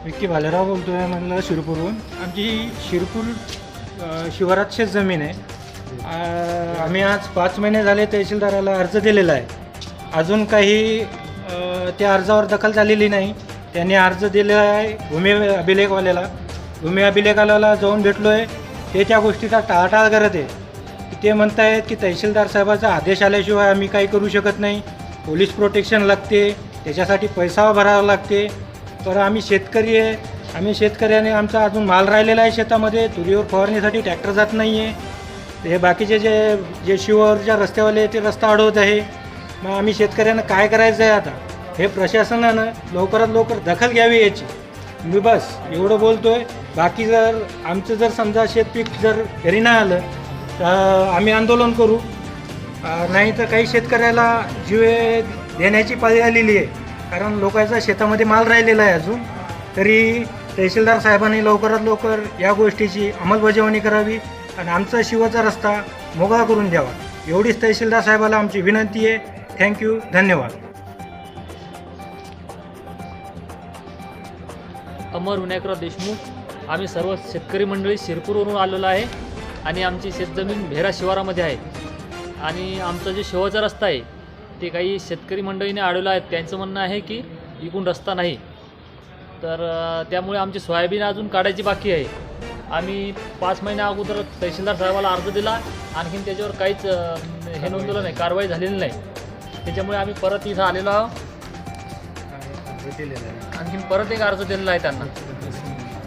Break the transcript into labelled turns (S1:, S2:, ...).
S1: विक्की भालेराव बोलतो आहे म्हणलं शिरपूरहून. आमची शिरपूर शिवारात शेत जमीन आहे. आम्ही आज 5 महिने झाले तहसीलदाराला अर्ज दिलेला आहे. अजून काही त्या अर्जावर दखल झालेली नाही. त्यांनी अर्ज दिलेला आहे भूमी अभिलेखवाल्याला. भूमी अभिलेखाला जाऊन भेटलो आहे. ते त्या गोष्टीचा टाळाटाळ करत आहे. ते म्हणत आहेत की तहसीलदार साहेबाचा आदेश आल्याशिवाय आम्ही काही करू शकत नाही. पोलीस प्रोटेक्शन लागते, त्याच्यासाठी पैसा भरावा लागते. तर आम्ही शेतकरी आहे. आम्ही शेतकऱ्याने आमचा अजून माल राहिलेला आहे शेतामध्ये. तुरीवर फवारणीसाठी ट्रॅक्टर जात नाही आहे. हे बाकीचे जे शिवारच्या रस्त्यावाले ते रस्ता अडवत आहे. मग आम्ही शेतकऱ्यांना काय करायचं आहे आता? हे प्रशासनानं लवकरात लवकर दखल घ्यावी याची. मी बस एवढं बोलतो आहे. बाकी जर आमचं जर समजा शेतपीक जर घरी नाही आलं तर आम्ही आंदोलन करू. नाही तर काही शेतकऱ्याला जीव देण्याची पाळी आलेली आहे. कारण लोकांचा शेतामध्ये माल राहिलेला आहे अजून. तरी तहसीलदार साहेबांनी लवकरात लवकर या गोष्टीची अंमलबजावणी करावी आणि आमचा शिवाचा रस्ता मोकळा करून द्यावा. एवढीच तहसीलदार साहेबाला आमची विनंती आहे. थँक्यू, धन्यवाद.
S2: अमर विनायकराव देशमुख. आम्ही सर्व शेतकरी मंडळी शिरपूरवरून आलेलो आहे आणि आमची शेतजमीन भेरा शिवारामध्ये आहे. आणि आमचा जो शिवाचा रस्ता आहे ते काही शेतकरी मंडळीने अडवला आहे. त्यांचं म्हणणं आहे की इकडून रस्ता नाही. तर त्यामुळे आमची सोयाबीन अजून काढायची बाकी आहे. आम्ही 5 महिन्या अगोदर तहसीलदार साहेबाला अर्ज दिला. आणखीन त्याच्यावर काहीच हे नोंदवलं नाही, कारवाई झालेली नाही. त्याच्यामुळे आम्ही परत इथं आलेलो आहोत. आणखीन परत एक अर्ज दिलेला आहे त्यांना.